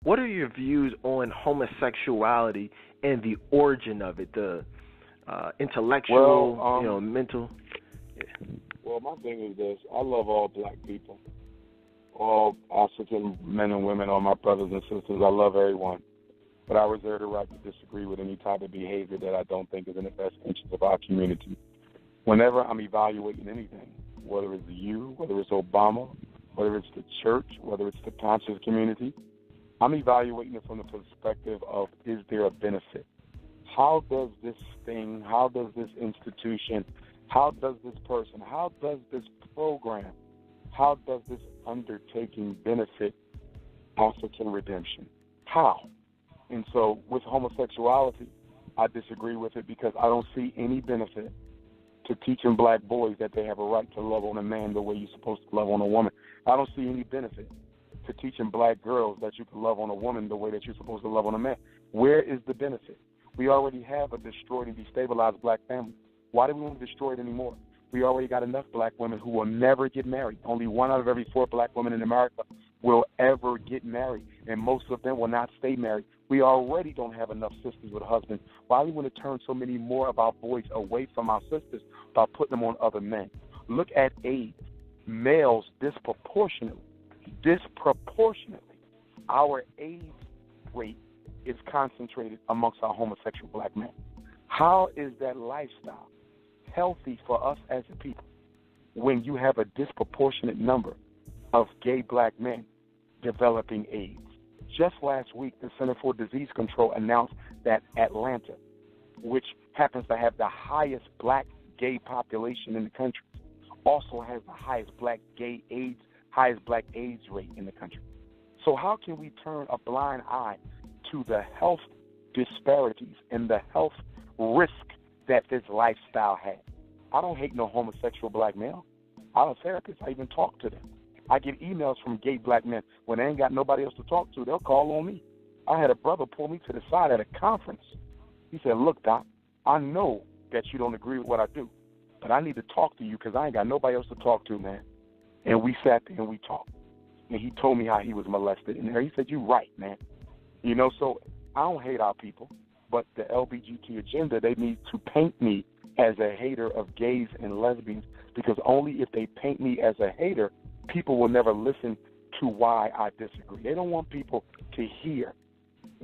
what are your views on homosexuality and the origin of it, the intellectual, mental? Yeah. Well, my thing is this. I love all black people, all African men and women, all my brothers and sisters. I love everyone. But I reserve the right to disagree with any type of behavior that I don't think is in the best interest of our community. Whenever I'm evaluating anything, whether it's you, whether it's Obama, whether it's the church, whether it's the conscious community, I'm evaluating it from the perspective of, is there a benefit? How does this thing, how does this institution, how does this person, how does this program, how does this undertaking benefit African redemption? How? And so with homosexuality, I disagree with it because I don't see any benefit to teaching black boys that they have a right to love on a man the way you're supposed to love on a woman. I don't see any benefit to teaching black girls that you can love on a woman the way that you're supposed to love on a man. Where is the benefit? We already have a destroyed and destabilized black family. Why do we want to destroy it anymore? We already got enough black women who will never get married. Only 1 out of every 4 black women in America will ever get married, and most of them will not stay married. We already don't have enough sisters with husbands. Why do we want to turn so many more of our boys away from our sisters by putting them on other men? Look at AIDS. Males disproportionately, our AIDS rate is concentrated amongst our homosexual black men. How is that lifestyle healthy for us as a people when you have a disproportionate number of gay black men developing AIDS? Just last week, the Center for Disease Control announced that Atlanta, which happens to have the highest black gay population in the country, also has the highest black AIDS rate in the country. So how can we turn a blind eye to the health disparities and the health risk that this lifestyle has? I don't hate no homosexual black male. I'm a therapist. I even talk to them. I get emails from gay black men. When they ain't got nobody else to talk to, they'll call on me. I had a brother pull me to the side at a conference. He said, look, Doc, I know that you don't agree with what I do, but I need to talk to you because I ain't got nobody else to talk to, man. And we sat there and we talked. And he told me how he was molested in there. He said, you're right, man. You know, so I don't hate our people, but the LBGT agenda, they need to paint me as a hater of gays and lesbians because only if they paint me as a hater, people will never listen to why I disagree. They don't want people to hear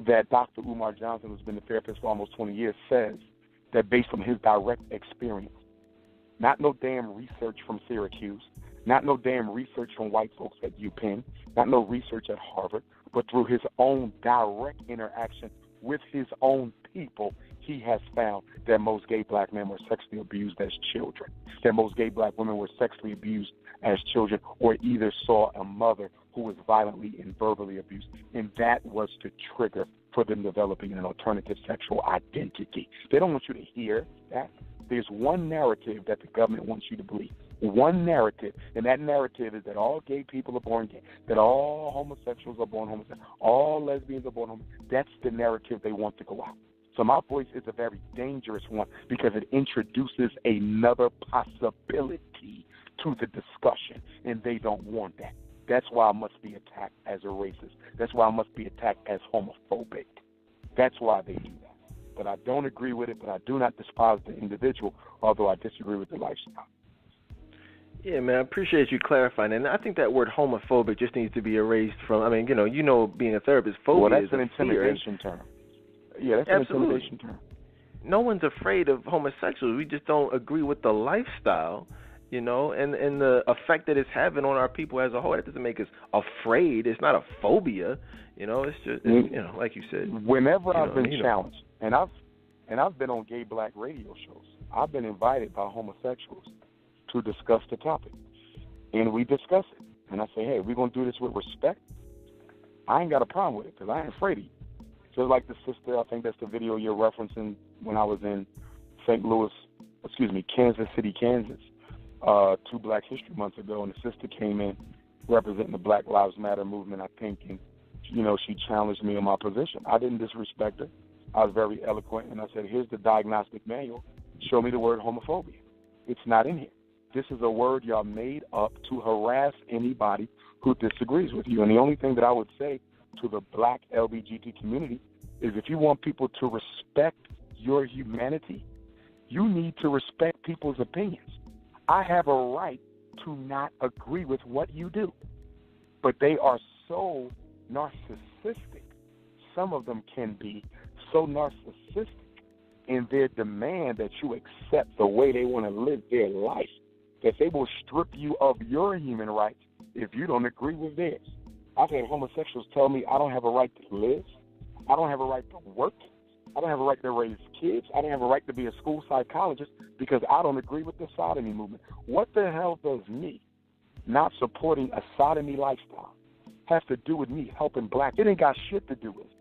that Dr. Umar Johnson, who's been a therapist for almost 20 years, says that based on his direct experience, not no damn research from Syracuse, not no damn research from white folks at UPenn, not no research at Harvard, but through his own direct interaction with his own people, he has found that most gay black men were sexually abused as children, that most gay black women were sexually abused as children, or either saw a mother who was violently and verbally abused, and that was the trigger for them developing an alternative sexual identity. They don't want you to hear that. There's one narrative that the government wants you to believe. One narrative, and that narrative is that all gay people are born gay, that all homosexuals are born homosexual, all lesbians are born homosexual. That's the narrative they want to go out. So my voice is a very dangerous one because it introduces another possibility to the discussion, and they don't want that. That's why I must be attacked as a racist. That's why I must be attacked as homophobic. That's why they do that. But I don't agree with it, but I do not despise the individual, although I disagree with the lifestyle. Yeah, man, I appreciate you clarifying. And I think that word homophobic just needs to be erased from, I mean, you know, being a therapist, phobia well, that's is an intimidation term. Yeah, that's Absolutely. an intimidation term. No one's afraid of homosexuals. We just don't agree with the lifestyle, you know, and the effect that it's having on our people as a whole. That doesn't make us afraid. It's not a phobia, you know. It's just, you know, like you said. Whenever I've been challenged, and I've been on gay black radio shows, I've been invited by homosexuals to discuss the topic, and we discuss it. And I say, hey, we're gonna do this with respect. I ain't got a problem with it because I ain't afraid of you. Just like the sister, I think that's the video you're referencing when I was in Kansas City, Kansas, 2 Black History Months ago, and the sister came in representing the Black Lives Matter movement, I think, and, you know, she challenged me on my position. I didn't disrespect her. I was very eloquent, and I said, here's the diagnostic manual. Show me the word homophobia. It's not in here. This is a word y'all made up to harass anybody who disagrees with you. And the only thing that I would say to the black LGBT community is if you want people to respect your humanity, you need to respect people's opinions. I have a right to not agree with what you do. But they are so narcissistic. Some of them can be so narcissistic in their demand that you accept the way they want to live their life, that they will strip you of your human rights if you don't agree with theirs. I've had homosexuals tell me I don't have a right to live, I don't have a right to work, I don't have a right to raise kids, I don't have a right to be a school psychologist because I don't agree with the sodomy movement. What the hell does me not supporting a sodomy lifestyle have to do with me helping black? It ain't got shit to do with it.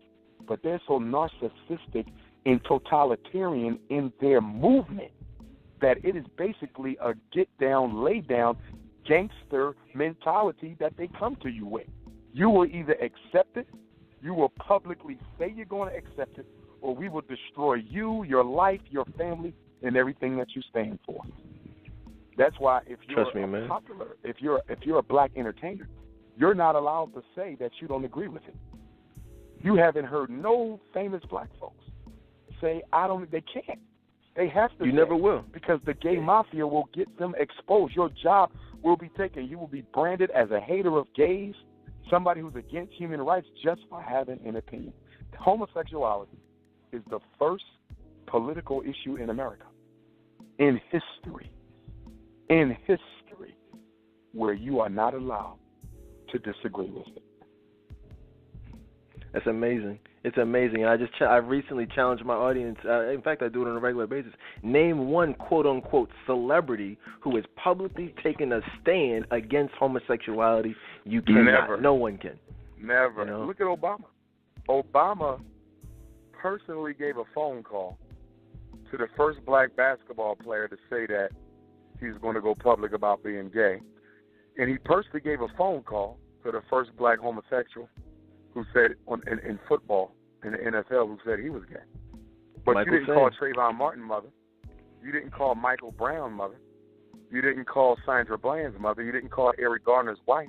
But they're so narcissistic and totalitarian in their movement that it is basically a get down, lay down gangster mentality that they come to you with. You will either accept it, you will publicly say you're going to accept it, or we will destroy you, your life, your family, and everything that you stand for. That's why if you're popular, if you're a black entertainer, you're not allowed to say that you don't agree with it. You haven't heard no famous black folks say I don't. They can't. They have to. You never will, because the gay mafia will get them exposed. Your job will be taken. You will be branded as a hater of gays, somebody who's against human rights just for having an opinion. Homosexuality is the first political issue in America, in history, where you are not allowed to disagree with it. That's amazing. It's amazing. I recently challenged my audience. In fact, I do it on a regular basis. Name one quote-unquote celebrity who has publicly taken a stand against homosexuality. You cannot. Never. No one can. Never. You know? Look at Obama. Obama personally gave a phone call to the first black basketball player to say that he's going to go public about being gay. And he personally gave a phone call to the first black homosexual who said in football, in the NFL, who said he was gay. But you didn't call Trayvon Martin mother. You didn't call Michael Brown mother. You didn't call Sandra Bland's mother. You didn't call Eric Garner's wife.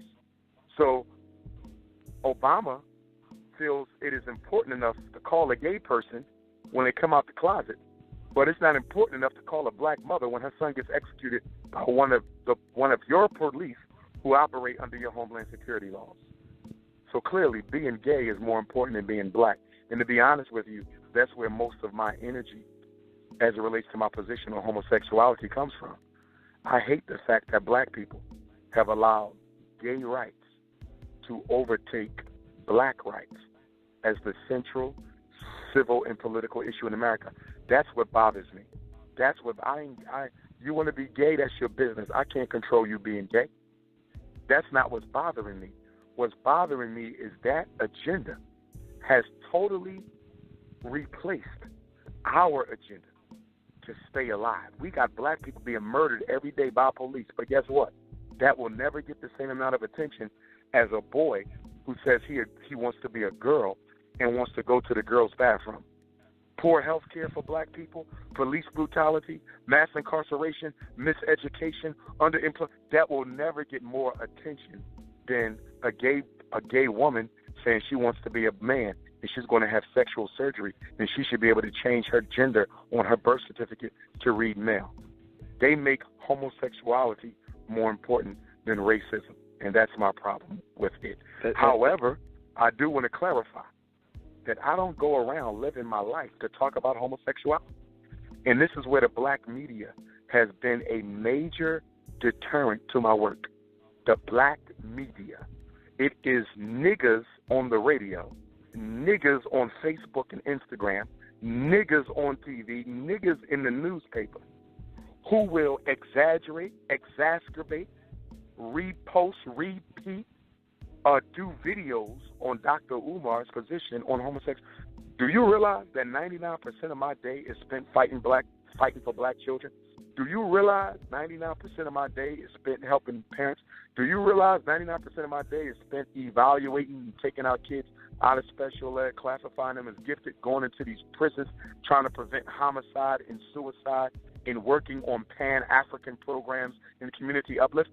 So Obama feels it is important enough to call a gay person when they come out the closet, but it's not important enough to call a black mother when her son gets executed by one of your police who operate under your Homeland Security laws. So clearly, being gay is more important than being black. And to be honest with you, that's where most of my energy as it relates to my position on homosexuality comes from. I hate the fact that black people have allowed gay rights to overtake black rights as the central civil and political issue in America. That's what bothers me. That's what you want to be gay, that's your business. I can't control you being gay. That's not what's bothering me. What's bothering me is that agenda has totally replaced our agenda to stay alive. We got black people being murdered every day by police, but guess what? That will never get the same amount of attention as a boy who says he wants to be a girl and wants to go to the girls' bathroom. Poor health care for black people, police brutality, mass incarceration, miseducation, underemployment, that will never get more attention than a gay woman saying she wants to be a man and she's going to have sexual surgery and she should be able to change her gender on her birth certificate to read male. They make homosexuality more important than racism, and that's my problem with it. However, I do want to clarify that I don't go around living my life to talk about homosexuality. And this is where the black media has been a major deterrent to my work. The black media. It is niggas on the radio, niggas on Facebook and Instagram, niggas on TV, niggas in the newspaper who will exaggerate, exacerbate, repost, repeat, do videos on Dr. Umar's position on homosexuality. Do you realize that 99% of my day is spent fighting for black children? Do you realize 99% of my day is spent helping parents? Do you realize 99% of my day is spent evaluating and taking our kids out of special ed, classifying them as gifted, going into these prisons, trying to prevent homicide and suicide, and working on Pan-African programs and community uplift?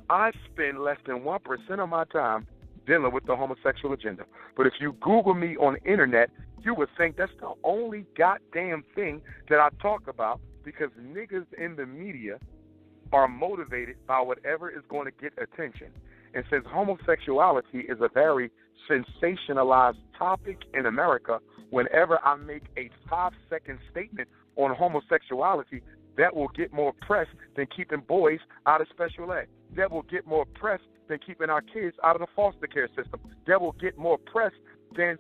I spend less than 1% of my time dealing with the homosexual agenda. But if you Google me on the internet, you would think that's the only goddamn thing that I talk about, because niggas in the media are motivated by whatever is going to get attention. And since homosexuality is a very sensationalized topic in America, whenever I make a 5-second statement on homosexuality, that will get more press than keeping boys out of special ed. That will get more press than keeping our kids out of the foster care system. That will get more press than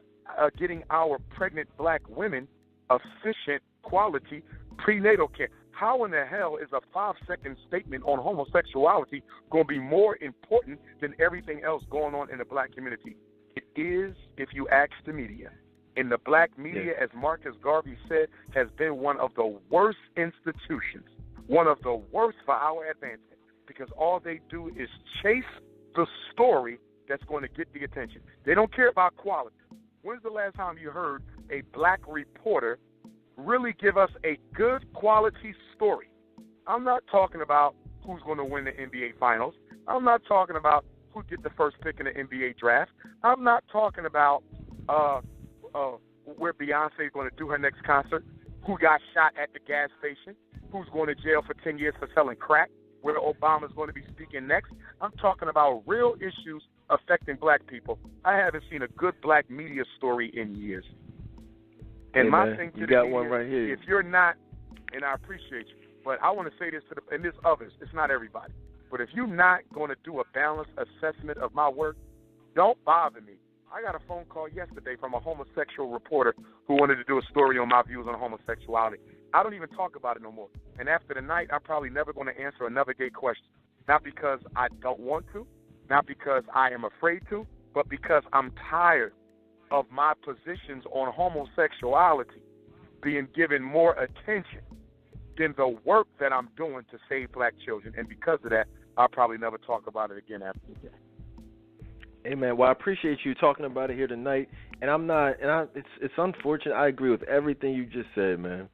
getting our pregnant black women efficient, quality prenatal care. How in the hell is a 5-second statement on homosexuality going to be more important than everything else going on in the black community? It is, if you ask the media. And the black media, as Marcus Garvey said, has been one of the worst institutions, one of the worst for our advancement, because all they do is chase the story that's going to get the attention. They don't care about quality. When's the last time you heard a black reporter really give us a good quality story? I'm not talking about who's going to win the NBA Finals. I'm not talking about who get the first pick in the NBA draft. I'm not talking about where Beyonce is going to do her next concert, who got shot at the gas station, who's going to jail for 10 years for selling crack, where Obama's going to be speaking next. I'm talking about real issues affecting black people. I haven't seen a good black media story in years. And hey, my man, thing to you the got media, one right here. If you're not, and I appreciate you, but I want to say this to and there's others, it's not everybody. But if you're not going to do a balanced assessment of my work, don't bother me. I got a phone call yesterday from a homosexual reporter who wanted to do a story on my views on homosexuality. I don't even talk about it no more. And after the night, I'm probably never going to answer another gay question. Not because I don't want to, not because I am afraid to, but because I'm tired of my positions on homosexuality being given more attention than the work that I'm doing to save black children. And because of that, I'll probably never talk about it again after the day. Hey man, well I appreciate you talking about it here tonight, and it's unfortunate. I agree with everything you just said, man.